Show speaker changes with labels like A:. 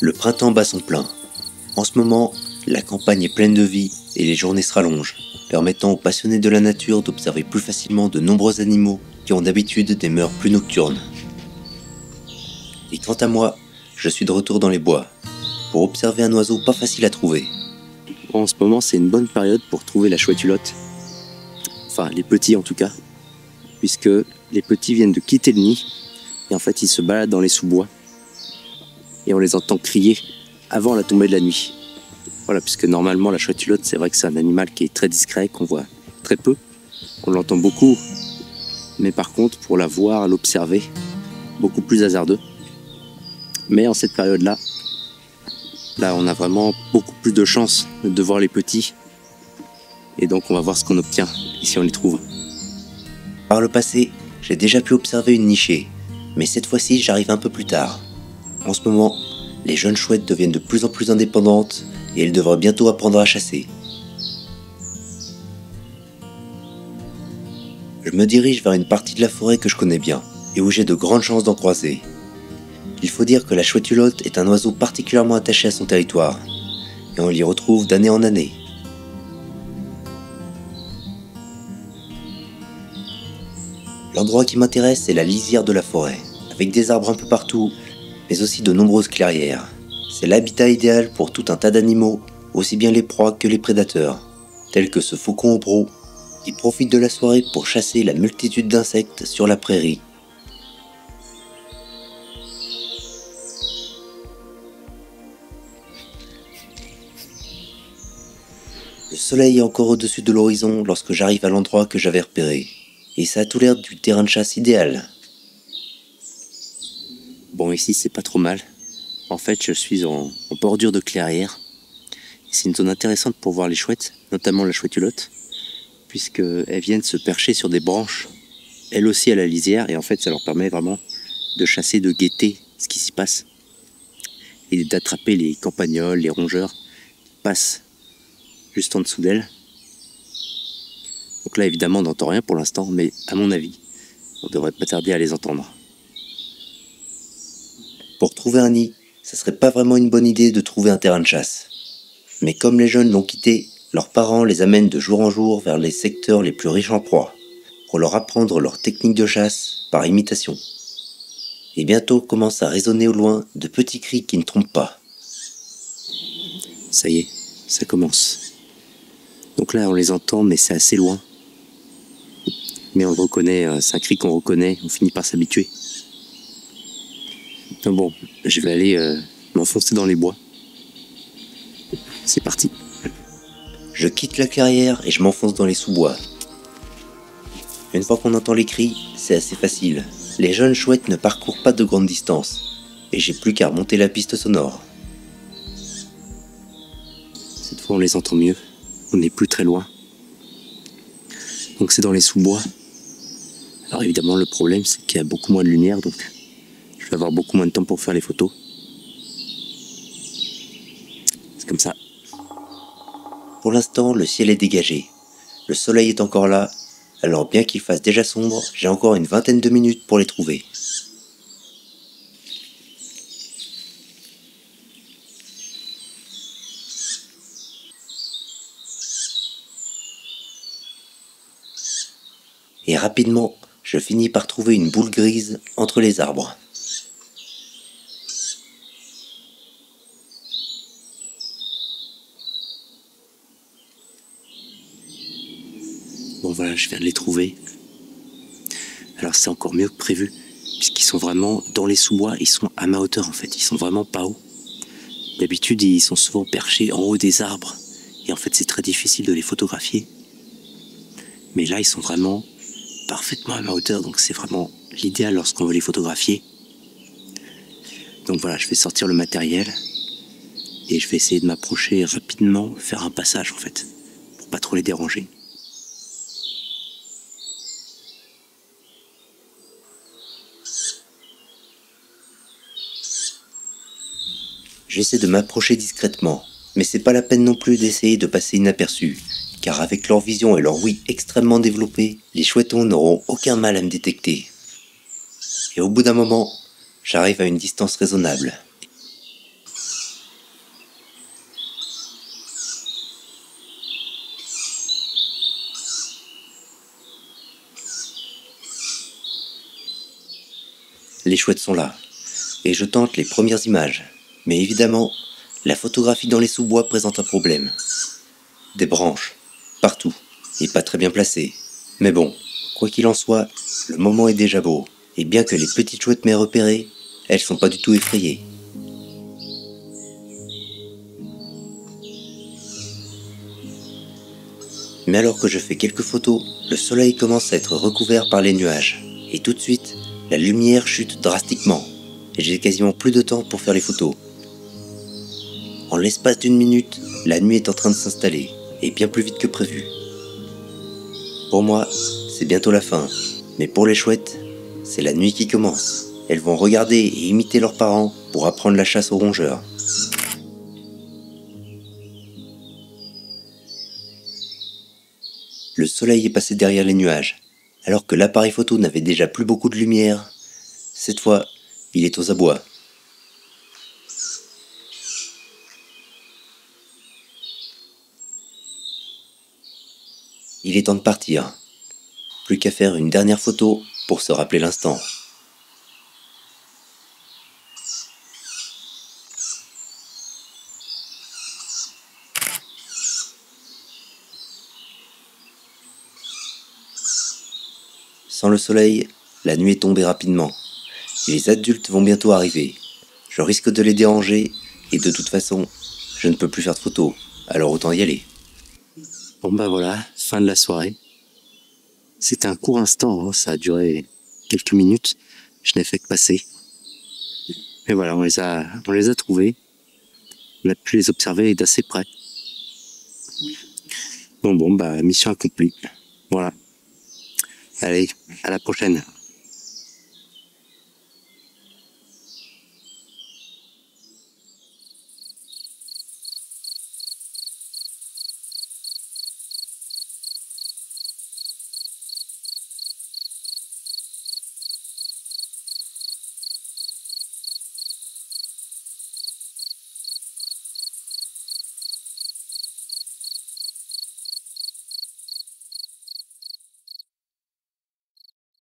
A: Le printemps bat son plein. En ce moment, la campagne est pleine de vie et les journées se rallongent, permettant aux passionnés de la nature d'observer plus facilement de nombreux animaux qui ont d'habitude des mœurs plus nocturnes. Et quant à moi, je suis de retour dans les bois, pour observer un oiseau pas facile à trouver.
B: En ce moment, c'est une bonne période pour trouver la chouette hulotte. Enfin, les petits en tout cas, puisque les petits viennent de quitter le nid, et en fait ils se baladent dans les sous-bois, et on les entend crier avant la tombée de la nuit. Voilà, puisque normalement la chouette hulotte, c'est vrai que c'est un animal qui est très discret, qu'on voit très peu, on l'entend beaucoup, mais par contre pour la voir, l'observer, beaucoup plus hasardeux. Mais en cette période-là, on a vraiment beaucoup plus de chances de voir les petits, et donc on va voir ce qu'on obtient, et si on les trouve.
A: Par le passé, j'ai déjà pu observer une nichée, mais cette fois-ci j'arrive un peu plus tard. En ce moment, les jeunes chouettes deviennent de plus en plus indépendantes et elles devraient bientôt apprendre à chasser. Je me dirige vers une partie de la forêt que je connais bien et où j'ai de grandes chances d'en croiser. Il faut dire que la chouette hulotte est un oiseau particulièrement attaché à son territoire, et on l'y retrouve d'année en année. L'endroit qui m'intéresse est la lisière de la forêt, avec des arbres un peu partout, mais aussi de nombreuses clairières. C'est l'habitat idéal pour tout un tas d'animaux, aussi bien les proies que les prédateurs, tels que ce faucon au broc, qui profite de la soirée pour chasser la multitude d'insectes sur la prairie. Le soleil est encore au-dessus de l'horizon lorsque j'arrive à l'endroit que j'avais repéré, et ça a tout l'air du terrain de chasse idéal.
B: Bon, ici c'est pas trop mal. En fait, je suis en bordure de clairière. C'est une zone intéressante pour voir les chouettes, notamment la chouette hulotte, puisqu'elles viennent se percher sur des branches, elles aussi à la lisière, et en fait ça leur permet vraiment de chasser, de guetter ce qui s'y passe, et d'attraper les campagnols, les rongeurs qui passent juste en dessous d'elles. Donc là évidemment on n'entend rien pour l'instant, mais à mon avis, on devrait pas tarder à les entendre.
A: Pour trouver un nid, ça serait pas vraiment une bonne idée de trouver un terrain de chasse. Mais comme les jeunes l'ont quitté, leurs parents les amènent de jour en jour vers les secteurs les plus riches en proies, pour leur apprendre leurs techniques de chasse par imitation. Et bientôt commencent à résonner au loin de petits cris qui ne trompent pas.
B: Ça y est, ça commence. Donc là on les entend, mais c'est assez loin. Mais on le reconnaît, c'est un cri qu'on reconnaît, on finit par s'habituer. Bon, je vais aller m'enfoncer dans les bois. C'est parti.
A: Je quitte la clairière et je m'enfonce dans les sous-bois. Une fois qu'on entend les cris, c'est assez facile. Les jeunes chouettes ne parcourent pas de grandes distances, et j'ai plus qu'à remonter la piste sonore.
B: Cette fois on les entend mieux, on n'est plus très loin. Donc c'est dans les sous-bois. Alors évidemment le problème c'est qu'il y a beaucoup moins de lumière, donc je vais avoir beaucoup moins de temps pour faire les photos. C'est comme ça.
A: Pour l'instant, le ciel est dégagé. Le soleil est encore là, alors bien qu'il fasse déjà sombre, j'ai encore une vingtaine de minutes pour les trouver. Et rapidement, je finis par trouver une boule grise entre les arbres.
B: Bon voilà, je viens de les trouver. Alors c'est encore mieux que prévu, puisqu'ils sont vraiment dans les sous-bois, ils sont à ma hauteur en fait, ils sont vraiment pas hauts. D'habitude ils sont souvent perchés en haut des arbres, et en fait c'est très difficile de les photographier. Mais là ils sont vraiment parfaitement à ma hauteur, donc c'est vraiment l'idéal lorsqu'on veut les photographier. Donc voilà, je vais sortir le matériel, et je vais essayer de m'approcher rapidement, faire un passage en fait, pour pas trop les déranger.
A: J'essaie de m'approcher discrètement, mais c'est pas la peine non plus d'essayer de passer inaperçu, car avec leur vision et leur ouïe extrêmement développées, les chouettons n'auront aucun mal à me détecter. Et au bout d'un moment, j'arrive à une distance raisonnable. les chouettes sont là, et je tente les premières images. Mais évidemment, la photographie dans les sous-bois présente un problème. Des branches, partout, et pas très bien placées. Mais bon, quoi qu'il en soit, le moment est déjà beau, et bien que les petites chouettes m'aient repéré, elles sont pas du tout effrayées. Mais alors que je fais quelques photos, le soleil commence à être recouvert par les nuages. Et tout de suite, la lumière chute drastiquement. Et j'ai quasiment plus de temps pour faire les photos. En l'espace d'une minute, la nuit est en train de s'installer, et bien plus vite que prévu. Pour moi, c'est bientôt la fin. Mais pour les chouettes, c'est la nuit qui commence. Elles vont regarder et imiter leurs parents pour apprendre la chasse aux rongeurs. Le soleil est passé derrière les nuages, alors que l'appareil photo n'avait déjà plus beaucoup de lumière. Cette fois, il est aux abois. Il est temps de partir. Plus qu'à faire une dernière photo pour se rappeler l'instant. Sans le soleil, la nuit est tombée rapidement. Et les adultes vont bientôt arriver. Je risque de les déranger, et de toute façon, je ne peux plus faire de photos, alors autant y aller.
B: Bon bah voilà, fin de la soirée. C'était un court instant, hein, ça a duré quelques minutes. Je n'ai fait que passer. Mais voilà, on les a trouvés. On a pu les observer d'assez près. Bon bah mission accomplie. Voilà. Allez, à la prochaine.